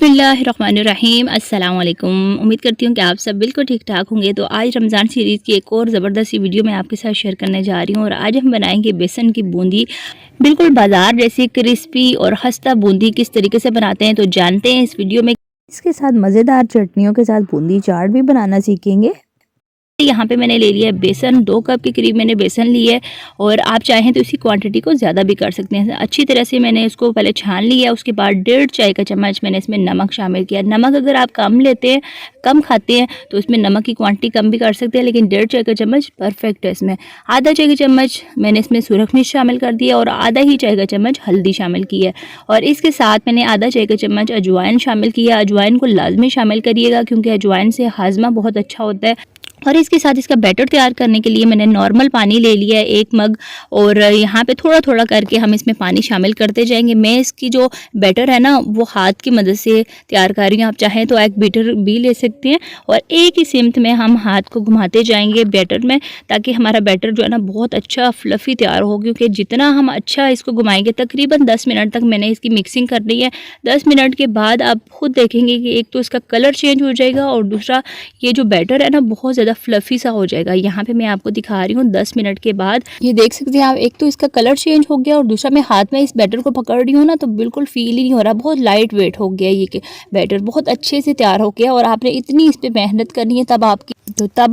बिस्मिल्लाहिर्रहमानिर्रहीम अस्सलाम वालेकुम। उम्मीद करती हूँ कि आप सब बिल्कुल ठीक ठाक होंगे। तो आज रमज़ान सीरीज़ की एक और ज़बरदस्त सी वीडियो मैं आपके साथ शेयर करने जा रही हूँ और आज हम बनाएंगे बेसन की बूंदी। बिल्कुल बाज़ार जैसी क्रिस्पी और खस्ता बूंदी किस तरीके से बनाते हैं तो जानते हैं इस वीडियो में। इसके साथ मज़ेदार चटनियों के साथ बूंदी चाट भी बनाना सीखेंगे। यहाँ पे मैंने ले लिया है बेसन, 2 कप के करीब मैंने बेसन लिया है और आप चाहें तो इसी क्वांटिटी को ज़्यादा भी कर सकते हैं। अच्छी तरह से मैंने इसको पहले छान लिया, उसके बाद 1.5 चाय का चम्मच मैंने इसमें नमक शामिल किया। नमक अगर आप कम लेते हैं, कम खाते हैं तो इसमें नमक की क्वांटिटी कम भी कर सकते हैं, लेकिन 1.5 चाय का चम्मच परफेक्ट है। इसमें आधा चाय का चम्मच मैंने इसमें सुरख मिर्च शामिल कर दिया और आधा ही चाय का चम्मच हल्दी शामिल की है और इसके साथ मैंने आधा चाय का चम्मच अजवाइन शामिल किया। अजवाइन को लाजमी शामिल करिएगा क्योंकि अजवाइन से हाजमा बहुत अच्छा होता है। और इसके साथ इसका बैटर तैयार करने के लिए मैंने नॉर्मल पानी ले लिया है 1 मग और यहाँ पे थोड़ा थोड़ा करके हम इसमें पानी शामिल करते जाएंगे। मैं इसकी जो बैटर है ना वो हाथ की मदद से तैयार कर रही हूँ। आप चाहें तो एक बीटर भी ले सकते हैं और एक ही सिमत में हम हाथ को घुमाते जाएंगे बैटर में, ताकि हमारा बैटर जो है ना बहुत अच्छा फ्लफ़ी तैयार हो। क्योंकि जितना हम अच्छा इसको घुमाएंगे, तकरीबन 10 मिनट तक मैंने इसकी मिक्सिंग करनी है। 10 मिनट के बाद आप खुद देखेंगे कि एक तो इसका कलर चेंज हो जाएगा और दूसरा ये जो बैटर है ना बहुत ज़्यादा फ्लफी सा हो जाएगा। यहाँ पे मैं आपको दिखा रही हूँ 10 मिनट के बाद ये देख सकते हैं आप, एक तो इसका कलर चेंज हो गया और दूसरा मैं हाथ में इस बैटर को पकड़ रही हूँ ना तो बिल्कुल फील ही नहीं हो रहा, बहुत लाइट वेट हो गया ये बैटर, बहुत अच्छे से तैयार हो गया। और आपने इतनी इस पर मेहनत करनी है तब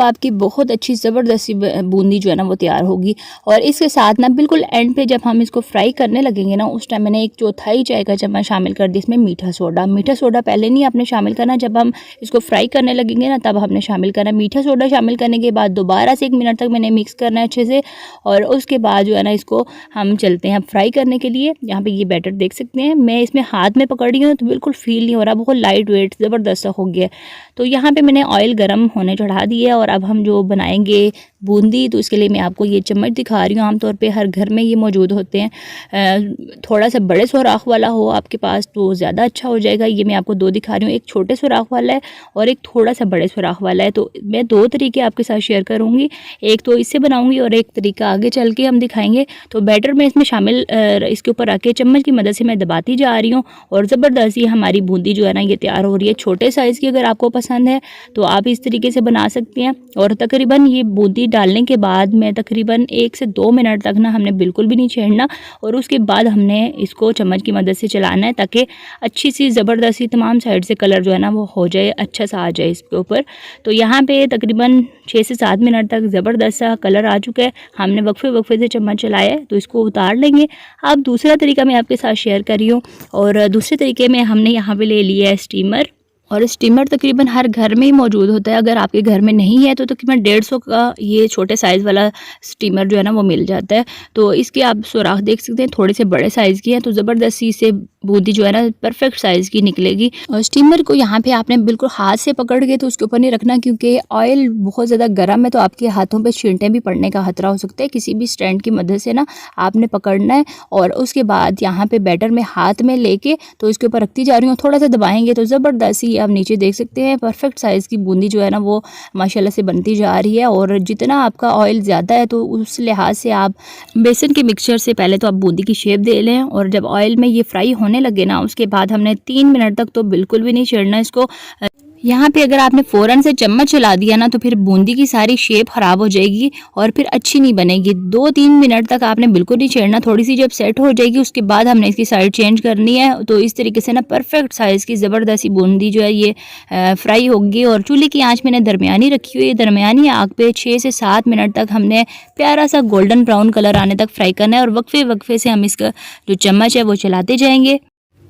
आपकी बहुत अच्छी ज़बरदस्ती बूंदी जो है ना वो तैयार होगी। और इसके साथ ना बिल्कुल एंड पे जब हम इसको फ्राई करने लगेंगे ना उस टाइम मैंने 1/4 चाय का चम्मच शामिल कर दिया इसमें मीठा सोडा। मीठा सोडा पहले नहीं आपने शामिल करना, जब हम इसको फ्राई करने लगेंगे ना तब हमने शामिल करना। मीठा सोडा शामिल करने के बाद दोबारा से 1 मिनट तक मैंने मिक्स करना है अच्छे से और उसके बाद जो है ना इसको हम चलते हैं फ्राई करने के लिए। यहाँ पे ये बैटर देख सकते हैं, मैं इसमें हाथ में पकड़ रही हूँ तो बिल्कुल फील नहीं हो रहा, बहुत लाइट वेट ज़बरदस्त हो गया। तो यहाँ पे मैंने ऑयल गर्म होने चढ़ा दिया और अब हम जो बनाएंगे बूंदी तो इसके लिए मैं आपको ये चम्मच दिखा रही हूँ। आमतौर पे हर घर में ये मौजूद होते हैं। थोड़ा सा बड़े सुराख वाला हो आपके पास तो ज़्यादा अच्छा हो जाएगा। ये मैं आपको 2 दिखा रही हूँ, एक छोटे सुराख वाला है और एक थोड़ा सा बड़े सुराख वाला है। तो मैं 2 तरीके आपके साथ शेयर करूँगी, एक तो इससे बनाऊँगी और एक तरीका आगे चल के हम दिखाएंगे। तो बैटर में इसमें शामिल इसके ऊपर रख के चम्मच की मदद से मैं दबाती जा रही हूँ और ज़बरदस्ती हमारी बूंदी जो है ना ये तैयार हो रही है। छोटे साइज़ की अगर आपको पसंद है तो आप इस तरीके से बना सकते हैं। और तकरीबन ये बूंदी डालने के बाद मैं तकरीबन 1 से 2 मिनट तक ना हमने बिल्कुल भी नहीं छेड़ना और उसके बाद हमने इसको चम्मच की मदद से चलाना है ताकि अच्छी सी ज़बरदस्ती तमाम साइड से कलर जो है ना वो हो जाए, अच्छा सा आ जाए इसके ऊपर। तो यहाँ पे तकरीबन 6 से 7 मिनट तक ज़बरदस्त सा कलर आ चुका है। हमने वक्फे से चम्मच चलाया है तो इसको उतार लेंगे। अब दूसरा तरीका मैं आपके साथ शेयर कर रही हूँ और दूसरे तरीके में हमने यहाँ पे ले लिया है स्टीमर और स्टीमर तकरीबन हर घर में ही मौजूद होता है। अगर आपके घर में नहीं है तो तकरीबन 150 का ये छोटे साइज़ वाला स्टीमर जो है ना वो मिल जाता है। तो इसके आप सुराख देख सकते हैं, थोड़े से बड़े साइज़ की है तो ज़बरदस्ती से बूंदी जो है ना परफेक्ट साइज़ की निकलेगी। और स्टीमर को यहाँ पे आपने बिल्कुल हाथ से पकड़ के तो उसके ऊपर नहीं रखना क्योंकि ऑयल बहुत ज़्यादा गर्म है तो आपके हाथों पर छींटे भी पड़ने का खतरा हो सकता है। किसी भी स्टैंड की मदद से ना आपने पकड़ना है और उसके बाद यहाँ पे बैटर में हाथ में लेके तो इसके ऊपर रखती जा रही हूँ। थोड़ा सा दबाएंगे तो ज़बरदस्ती आप नीचे देख सकते हैं परफेक्ट साइज़ की बूंदी जो है ना वो माशाल्लाह से बनती जा रही है। और जितना आपका ऑयल ज़्यादा है तो उस लिहाज से आप बेसन के मिक्सचर से पहले तो आप बूंदी की शेप दे लें और जब ऑयल में ये फ्राई होने लगे ना उसके बाद हमने 3 मिनट तक तो बिल्कुल भी नहीं छेड़ना इसको। यहाँ पे अगर आपने फ़ौरन से चम्मच चला दिया ना तो फिर बूंदी की सारी शेप ख़राब हो जाएगी और फिर अच्छी नहीं बनेगी। 2-3 मिनट तक आपने बिल्कुल नहीं छेड़ना, थोड़ी सी जब सेट हो जाएगी उसके बाद हमने इसकी साइड चेंज करनी है। तो इस तरीके से ना परफेक्ट साइज़ की ज़बरदस्ती बूंदी जो है ये फ्राई होगी। और चूल्हे की आंच मैंने दरमियानी रखी हुई है, दरमियानी आग पे 6 से 7 मिनट तक हमने प्यारा सा गोल्डन ब्राउन कलर आने तक फ्राई करना है और वक्फे से हम इसका जो चम्मच है वो चलाते जाएंगे।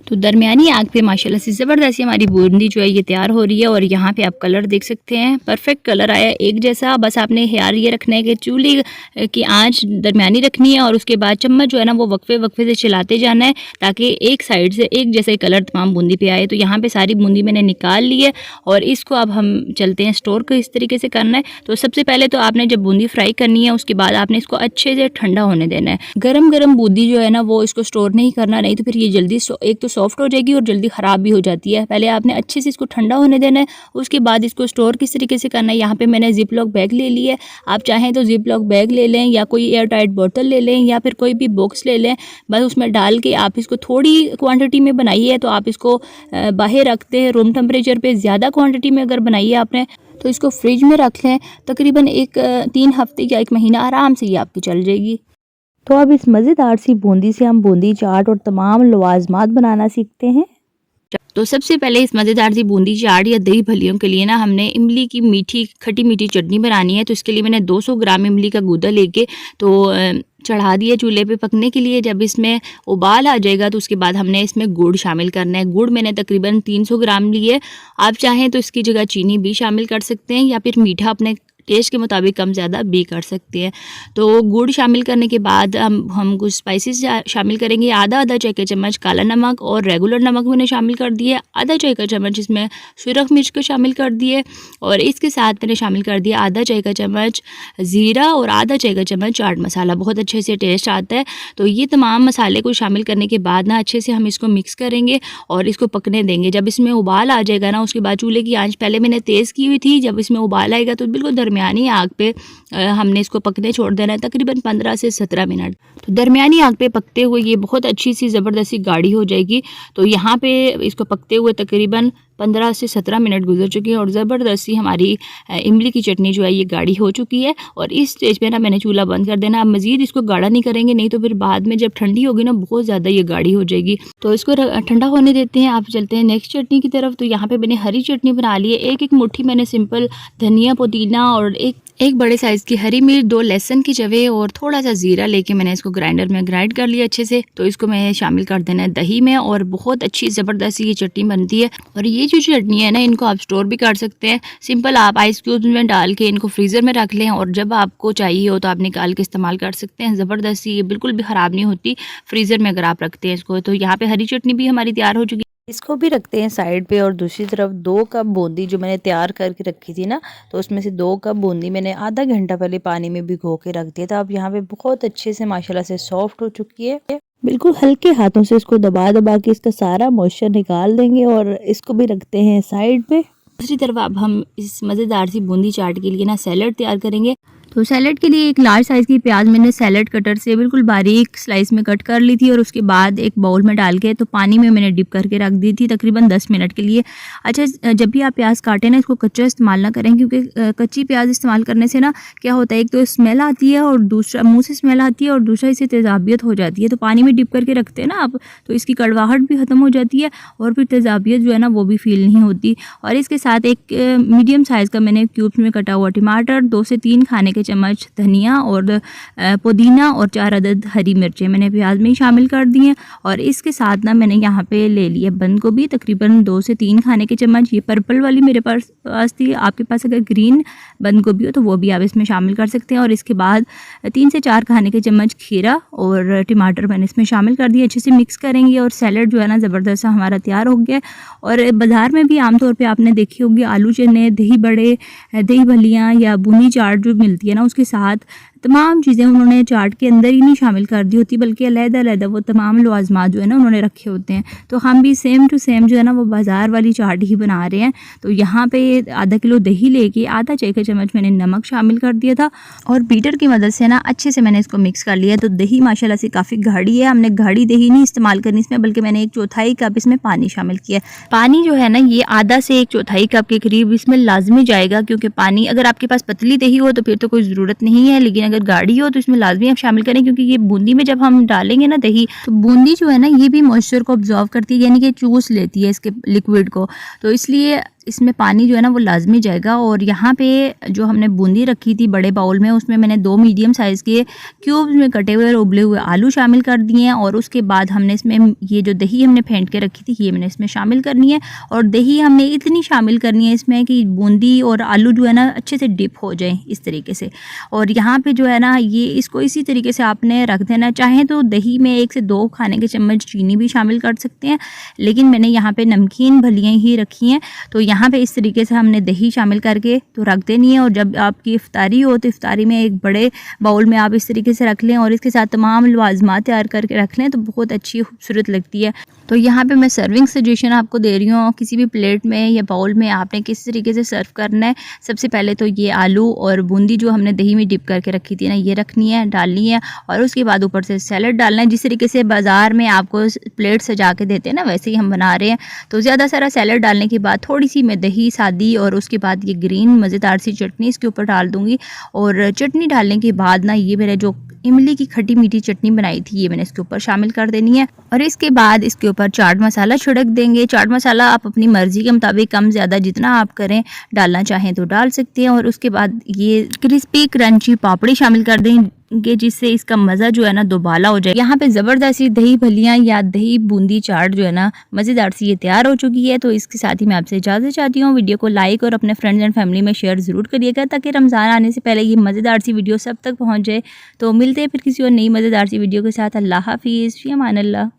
तो दरमियानी आग पे माशाल्लाह से ज़बरदस्ती हमारी बूंदी जो है ये तैयार हो रही है। और यहाँ पे आप कलर देख सकते हैं, परफेक्ट कलर आया एक जैसा। बस आपने ख्याल ये रखना है कि चूल्हे की आंच दरमियानी रखनी है और उसके बाद चम्मच जो है ना वो वक्फे से चलाते जाना है ताकि एक साइड से एक जैसा ही कलर तमाम बूंदी पे आए। तो यहाँ पे सारी बूंदी मैंने निकाल ली है और इसको अब हम चलते हैं स्टोर को इस तरीके से करना है। तो सबसे पहले तो आपने जब बूंदी फ्राई करनी है उसके बाद आपने इसको अच्छे से ठंडा होने देना है। गरम बूंदी जो है ना वो इसको स्टोर नहीं करना, नहीं तो फिर ये जल्दी एक तो सॉफ्ट हो जाएगी और जल्दी ख़राब भी हो जाती है। पहले आपने अच्छे से इसको ठंडा होने देना है, उसके बाद इसको स्टोर किस तरीके से करना है। यहाँ पे मैंने जिप लॉक बैग ले लिया है, आप चाहें तो जिप लॉक बैग ले लें या कोई एयर टाइट बोतल ले लें या फिर कोई भी बॉक्स ले लें। बस उसमें डाल के आप इसको थोड़ी क्वांटिटी में बनाइए तो आप इसको बाहर रखते हैं रूम टेम्परेचर पे। ज़्यादा क्वांटिटी में अगर बनाइए आपने तो इसको फ्रिज में रख लें, तकरीबन 3 हफ्ते या 1 महीना आराम से ये आपकी चल जाएगी। तो अब इस मज़ेदार सी बूंदी से हम बूंदी चाट और तमाम लवाजमात बनाना सीखते हैं। तो सबसे पहले इस मज़ेदार सी बूंदी चाट या दही भल्लियों के लिए ना हमने इमली की मीठी खट्टी मीठी चटनी बनानी है। तो इसके लिए मैंने 200 ग्राम इमली का गूदा लेके तो चढ़ा दिया चूल्हे पे पकने के लिए। जब इसमें उबाल आ जाएगा तो उसके बाद हमने इसमें गुड़ शामिल करना है। गुड़ मैंने तकरीबन 300 ग्राम लिए। आप चाहें तो इसकी जगह चीनी भी शामिल कर सकते हैं या फिर मीठा अपने टेस्ट के मुताबिक कम ज़्यादा भी कर सकते हैं। तो गुड़ शामिल करने के बाद हम कुछ स्पाइसेस शामिल करेंगे। आधा चाय का चम्मच काला नमक और रेगुलर नमक मैंने शामिल कर दिए। आधा चाय का चम्मच इसमें सुरख मिर्च को शामिल कर दिए और इसके साथ मैंने शामिल कर दिया आधा चाय का चम्मच ज़ीरा और आधा चाय का चम्मच चाट मसाला। बहुत अच्छे से टेस्ट आता है। तो ये तमाम मसाले को शामिल करने के बाद ना अच्छे से हम इसको मिक्स करेंगे और इसको पकने देंगे। जब इसमें उबाल आ जाएगा ना उसके बाद चूल्हे की आंच पहले मैंने तेज़ की हुई थी। जब इसमें उबाल आएगा तो बिल्कुल दरमियानी आग पे हमने इसको पकने छोड़ देना है तकरीबन 15 से 17 मिनट। तो दरमियानी आग पे पकते हुए ये बहुत अच्छी सी ज़बरदस्त सी गाढ़ी हो जाएगी। तो यहाँ पे इसको पकते हुए तकरीबन 15 से 17 मिनट गुजर चुके हैं और ज़बरदस्ती हमारी इमली की चटनी जो है ये गाढ़ी हो चुकी है। और इस स्टेज पे ना मैंने चूल्हा बंद कर देना। अब मज़ीद इसको गाढ़ा नहीं करेंगे, नहीं तो फिर बाद में जब ठंडी होगी ना बहुत ज़्यादा ये गाढ़ी हो जाएगी। तो इसको ठंडा होने देते हैं। आप चलते हैं नेक्स्ट चटनी की तरफ। तो यहाँ पे मैंने हरी चटनी बना ली है। एक मुट्ठी मैंने सिंपल धनिया पुदीना और एक बड़े साइज़ की हरी मिर्च, 2 लहसुन की जवे और थोड़ा सा ज़ीरा लेके मैंने इसको ग्राइंडर में ग्राइंड कर लिया अच्छे से। तो इसको मैं शामिल कर देना है दही में और बहुत अच्छी ज़बरदस्त ये चटनी बनती है। और ये जो चटनी है ना इनको आप स्टोर भी कर सकते हैं। सिंपल आप आइस क्यूब्स में डाल के इनको फ्रीज़र में रख लें और जब आपको चाहिए हो तो आप निकाल के इस्तेमाल कर सकते हैं। ज़बरदस्त ये बिल्कुल भी ख़राब नहीं होती फ्रीज़र में अगर आप रखते हैं इसको। तो यहाँ पर हरी चटनी भी हमारी तैयार हो चुकी है। इसको भी रखते हैं साइड पे। और दूसरी तरफ 2 कप बूंदी जो मैंने तैयार करके रखी थी ना, तो उसमें से 2 कप बूंदी मैंने आधा घंटा पहले पानी में भिगो के रख दिया था। अब यहाँ पे बहुत अच्छे से माशाल्लाह से सॉफ्ट हो चुकी है। बिल्कुल हल्के हाथों से इसको दबा दबा के इसका सारा मॉइस्चर निकाल देंगे और इसको भी रखते हैं साइड पे। दूसरी तरफ अब हम इस मज़ेदार सी बूंदी चाट के लिए ना सैलड तैयार करेंगे। तो सैलड के लिए एक लार्ज साइज़ की प्याज मैंने सैलड कटर से बिल्कुल बारीक स्लाइस में कट कर ली थी और उसके बाद एक बाउल में डाल के तो पानी में मैंने डिप करके रख दी थी तकरीबन 10 मिनट के लिए। अच्छा, जब भी आप प्याज काटें ना इसको कच्चा इस्तेमाल ना करें, क्योंकि कच्ची प्याज इस्तेमाल करने से ना क्या होता है, एक तो स्मेल आती है और दूसरा मुँह से स्मेल आती है और दूसरा इससे तेज़ाबियत हो जाती है। तो पानी में डिप करके रखते हैं ना आप तो इसकी कड़वाहट भी ख़त्म हो जाती है और फिर तेज़ाबियत जो है ना वो भी फील नहीं होती। और इसके साथ एक मीडियम साइज़ का मैंने क्यूब्स में कटा हुआ टमाटर, 2 से 3 खाने के चम्मच धनिया और पुदीना और 4 अदद हरी मिर्चें मैंने प्याज में ही शामिल कर दी हैं। और इसके साथ ना मैंने यहाँ पे ले लिया बंद गोभी तकरीबन 2 से 3 खाने के चम्मच। ये पर्पल वाली मेरे पास थी, आपके पास अगर ग्रीन बंद गोभी हो तो वो भी आप इसमें शामिल कर सकते हैं। और इसके बाद 3 से 4 खाने के चम्मच खीरा और टमाटर मैंने इसमें शामिल कर दिए। अच्छे से मिक्स करेंगे और सैलड जो है ना ज़बरदस्त हमारा तैयार हो गया। और बाज़ार में भी आमतौर पर आपने देखी होगी आलू चने, दही बड़े, दही भल्लियाँ या बूंदी चाट जो मिलती है ना उसके साथ तमाम चीज़ें उन्होंने चाट के अंदर ही नहीं शामिल कर दी होती, बल्कि अलग-अलग वो तमाम लवाजमात जो है ना उन्होंने रखे होते हैं। तो हम भी सेम टू सेम जो है ना वो बाज़ार वाली चाट ही बना रहे हैं। तो यहाँ पे आधा किलो दही लेके आधा चाय का चम्मच मैंने नमक शामिल कर दिया था और बीटर की मदद से ना अच्छे से मैंने इसको मिक्स कर लिया। तो दही माशाल्लाह से काफ़ी गाढ़ी है, हमने गाढ़ी दही नहीं इस्तेमाल करनी इसमें, बल्कि मैंने 1/4 कप इसमें पानी शामिल किया। पानी जो है ना ये आधा से 1/4 कप के करीब इसमें लाजमी जाएगा, क्योंकि पानी अगर आपके पास पतली दही हो तो फिर तो कोई ज़रूरत नहीं है, लेकिन अगर गाढ़ी हो तो इसमें लाजमी आप शामिल करें, क्योंकि ये बूंदी में जब हम डालेंगे ना दही तो बूंदी जो है ना ये भी मॉइस्चर को ऑब्जॉर्व करती है, यानी कि चूस लेती है इसके लिक्विड को। तो इसलिए इसमें पानी जो है ना वो लाजमी जाएगा। और यहाँ पे जो हमने बूंदी रखी थी बड़े बाउल में उसमें मैंने 2 मीडियम साइज़ के क्यूब्स में कटे हुए और उबले हुए आलू शामिल कर दिए हैं। और उसके बाद हमने इसमें ये जो दही हमने फेंट के रखी थी ये मैंने इसमें शामिल करनी है। और दही हमने इतनी शामिल करनी है इसमें कि बूंदी और आलू जो है ना अच्छे से डिप हो जाए इस तरीके से। और यहाँ पे जो है ना ये इसको इसी तरीके से आपने रख देना। चाहें तो दही में 1 से 2 खाने के चम्मच चीनी भी शामिल कर सकते हैं, लेकिन मैंने यहाँ पे नमकीन भलियाँ ही रखी हैं। तो यहाँ पे इस तरीके से हमने दही शामिल करके तो रख देनी है। और जब आपकी इफ्तारी हो तो इफ्तारी में एक बड़े बाउल में आप इस तरीके से रख लें और इसके साथ तमाम लवाजमात तैयार करके रख लें तो बहुत अच्छी खूबसूरत लगती है। तो यहाँ पे मैं सर्विंग सजेशन आपको दे रही हूँ। किसी भी प्लेट में या बाउल में आपने किस तरीके से सर्व करना है। सबसे पहले तो ये आलू और बूंदी जो हमने दही में डिप करके रखी थी ना, ये रखनी है, डालनी है, और उसके बाद ऊपर से सैलड डालना है। जिस तरीके से बाज़ार में आपको प्लेट सजा के देते हैं ना, वैसे ही हम बना रहे हैं। तो ज़्यादा सारा सैलड डालने के बाद थोड़ी सी मैं दही सादी और उसके बाद ये ग्रीन मज़ेदार सी चटनी इसके ऊपर डाल दूँगी। और चटनी डालने के बाद ना, ये मेरे जो इमली की खट्टी मीठी चटनी बनाई थी, ये मैंने इसके ऊपर शामिल कर देनी है। और इसके बाद इसके ऊपर चाट मसाला छिड़क देंगे। चाट मसाला आप अपनी मर्ज़ी के मुताबिक कम ज़्यादा जितना आप करें, डालना चाहें तो डाल सकते हैं। और उसके बाद ये क्रिस्पी क्रंची पापड़ी शामिल कर देंगे, जिससे इसका मज़ा जो है ना दोबाला हो जाए। यहाँ पे ज़बरदस्त दही भलियाँ या दही बूंदी चाट जो है ना, मज़ेदार सी ये तैयार हो चुकी है। तो इसके साथ ही मैं आपसे इजाज़त चाहती हूँ। वीडियो को लाइक और अपने फ्रेंड्स एंड फैमिली में शेयर ज़रूर करिएगा, ताकि रमज़ान आने से पहले ये मज़ेदार सी वीडियो सब तक पहुँच जाए। तो मिलते हैं फिर किसी और नई मज़ेदार सी वीडियो के साथ। अल्लाह हाफ़िज़, फ़ी अमान अल्लाह।